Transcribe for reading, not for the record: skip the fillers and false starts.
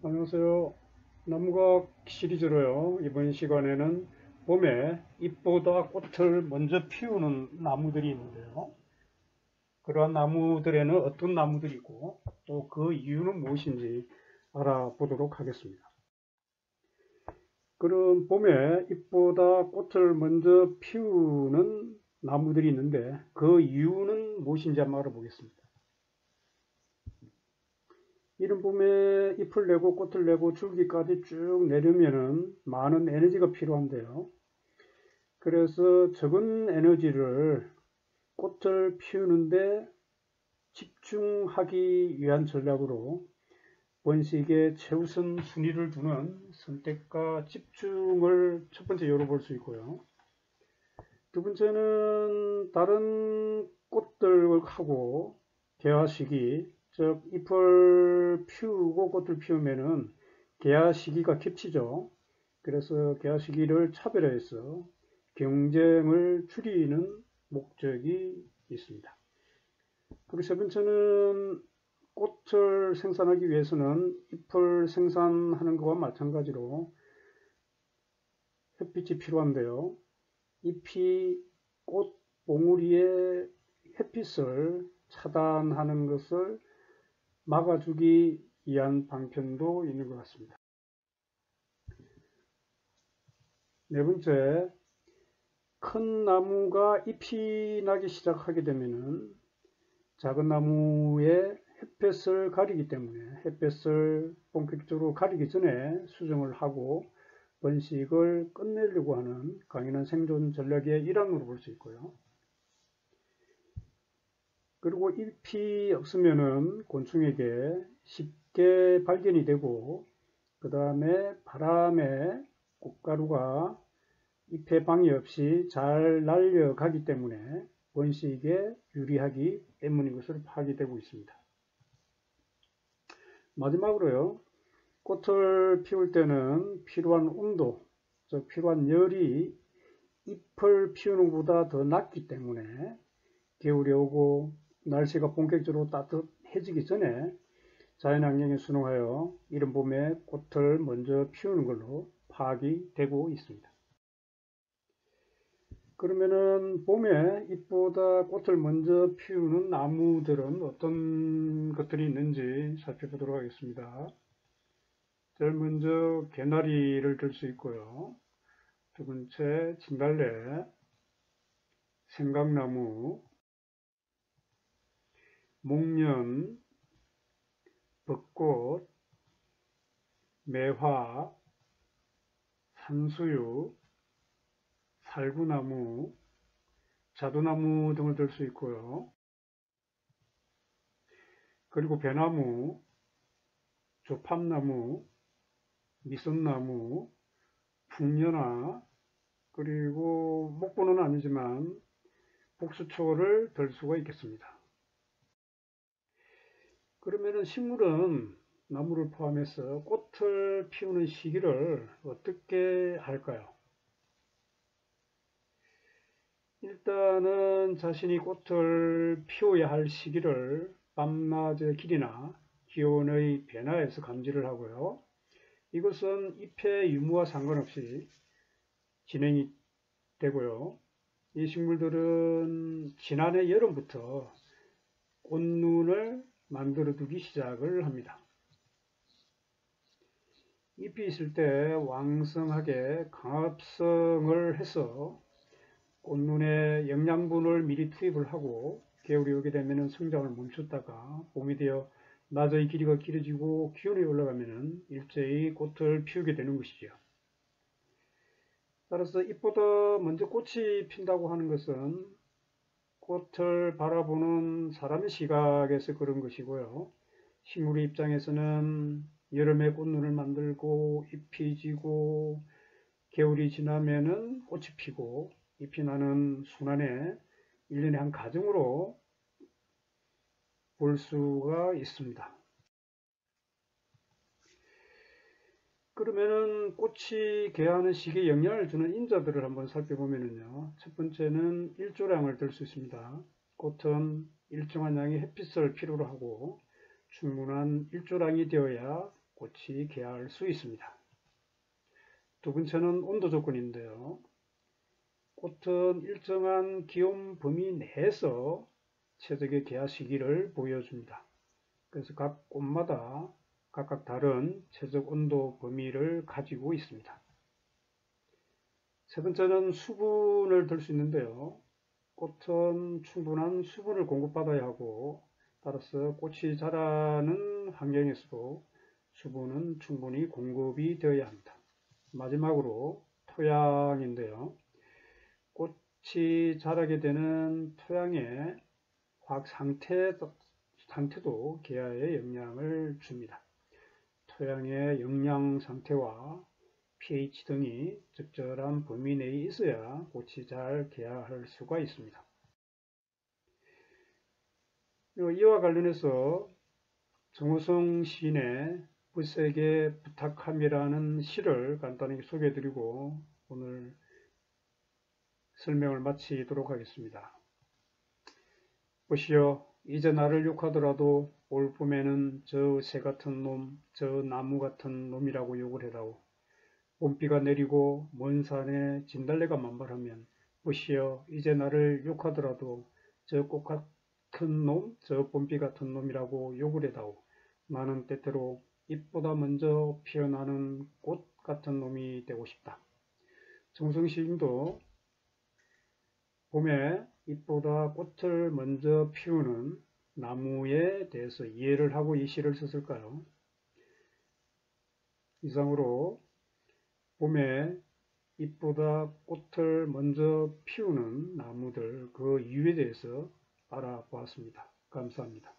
안녕하세요. 나무과학 시리즈로요. 이번 시간에는 봄에 잎보다 꽃을 먼저 피우는 나무들이 있는데요. 그러한 나무들에는 어떤 나무들이 있고 또 그 이유는 무엇인지 알아보도록 하겠습니다. 그럼 봄에 잎보다 꽃을 먼저 피우는 나무들이 있는데 그 이유는 무엇인지 한번 알아보겠습니다. 이른 봄에 잎을 내고 꽃을 내고 줄기까지 쭉 내려면은 많은 에너지가 필요한데요. 그래서 적은 에너지를 꽃을 피우는데 집중하기 위한 전략으로 번식에 최우선 순위를 두는 선택과 집중을 첫 번째 열어볼 수 있고요. 두 번째는 다른 꽃들하고 개화 시기, 즉 잎을 피우고 꽃을 피우면은 개화 시기가 겹치죠. 그래서 개화 시기를 차별화해서 경쟁을 줄이는 목적이 있습니다. 그리고 세 번째는 꽃을 생산하기 위해서는 잎을 생산하는 것과 마찬가지로 햇빛이 필요한데요. 잎이 꽃 봉우리의 햇빛을 차단하는 것을 막아주기 위한 방편도 있는 것 같습니다. 네 번째, 큰 나무가 잎이 나기 시작하게 되면 작은 나무의 햇볕을 가리기 때문에 햇볕을 본격적으로 가리기 전에 수정을 하고 번식을 끝내려고 하는 강인한 생존 전략의 일환으로 볼 수 있고요. 그리고 잎이 없으면은 곤충에게 쉽게 발견이 되고 그 다음에 바람에 꽃가루가 잎에 방해 없이 잘 날려가기 때문에 번식에 유리하기 때문인 것을 파악이 되고 있습니다. 마지막으로요. 꽃을 피울 때는 필요한 온도, 즉 필요한 열이 잎을 피우는 것보다 더 낮기 때문에 겨울이 오고 날씨가 본격적으로 따뜻해지기 전에 자연환경에 순응하여 이른 봄에 꽃을 먼저 피우는 걸로 파악이 되고 있습니다. 그러면은 봄에 잎보다 꽃을 먼저 피우는 나무들은 어떤 것들이 있는지 살펴보도록 하겠습니다. 제일 먼저 개나리를 들 수 있고요. 두 번째 진달래, 생강나무, 목련, 벚꽃, 매화, 산수유, 살구나무, 자두나무 등을 들 수 있고요. 그리고 배나무, 조팝나무, 미숫나무, 풍년화, 그리고 목보는 아니지만 복수초를 들 수가 있겠습니다. 그러면은 식물은 나무를 포함해서 꽃을 피우는 시기를 어떻게 할까요? 일단은 자신이 꽃을 피워야 할 시기를 밤낮의 길이나 기온의 변화에서 감지를 하고요. 이것은 잎의 유무와 상관없이 진행이 되고요. 이 식물들은 지난해 여름부터 꽃눈을 만들어 두기 시작을 합니다. 잎이 있을 때 왕성하게 강합성을 해서 꽃눈에 영양분을 미리 투입을 하고 겨울이 오게 되면 성장을 멈췄다가 봄이 되어 낮의 길이가 길어지고 기온이 올라가면 일제히 꽃을 피우게 되는 것이죠. 따라서 잎보다 먼저 꽃이 핀다고 하는 것은 꽃을 바라보는 사람의 시각에서 그런 것이고요. 식물의 입장에서는 여름에 꽃눈을 만들고 잎이 지고 겨울이 지나면은 꽃이 피고 잎이 나는 순환에 1년의 한 과정으로 볼 수가 있습니다. 그러면은 꽃이 개하는 시기에 영향을 주는 인자들을 한번 살펴보면요. 첫 번째는 일조량을 들 수 있습니다. 꽃은 일정한 양의 햇빛을 필요로 하고 충분한 일조량이 되어야 꽃이 개화할 수 있습니다. 두 번째는 온도 조건인데요. 꽃은 일정한 기온 범위 내에서 최적의 개화 시기를 보여줍니다. 그래서 각 꽃마다 각각 다른 최적 온도 범위를 가지고 있습니다. 세 번째는 수분을 들 수 있는데요. 꽃은 충분한 수분을 공급받아야 하고, 따라서 꽃이 자라는 환경에서도 수분은 충분히 공급이 되어야 합니다. 마지막으로 토양인데요. 꽃이 자라게 되는 토양의 화학 상태도 개화에 영향을 줍니다. 토양의 영양 상태와 pH 등이 적절한 범위 내에 있어야 꽃이 잘 개화할 수가 있습니다. 이와 관련해서 정호성 시인의 붓에게 부탁함이라는 시를 간단하게 소개해드리고 오늘 설명을 마치도록 하겠습니다. 보시오, 이제 나를 욕하더라도 올 봄에는 저 새 같은 놈, 저 나무 같은 놈이라고 욕을 해다오. 봄비가 내리고 먼 산에 진달래가 만발하면 보시오, 이제 나를 욕하더라도 저 꽃 같은 놈, 저 봄비 같은 놈이라고 욕을 해다오. 나는 때때로 잎보다 먼저 피어나는 꽃 같은 놈이 되고 싶다. 정성시인도 봄에 잎보다 꽃을 먼저 피우는 나무에 대해서 이해를 하고 이 시를 썼을까요? 이상으로 봄에 잎보다 꽃을 먼저 피우는 나무들, 그 이유에 대해서 알아보았습니다. 감사합니다.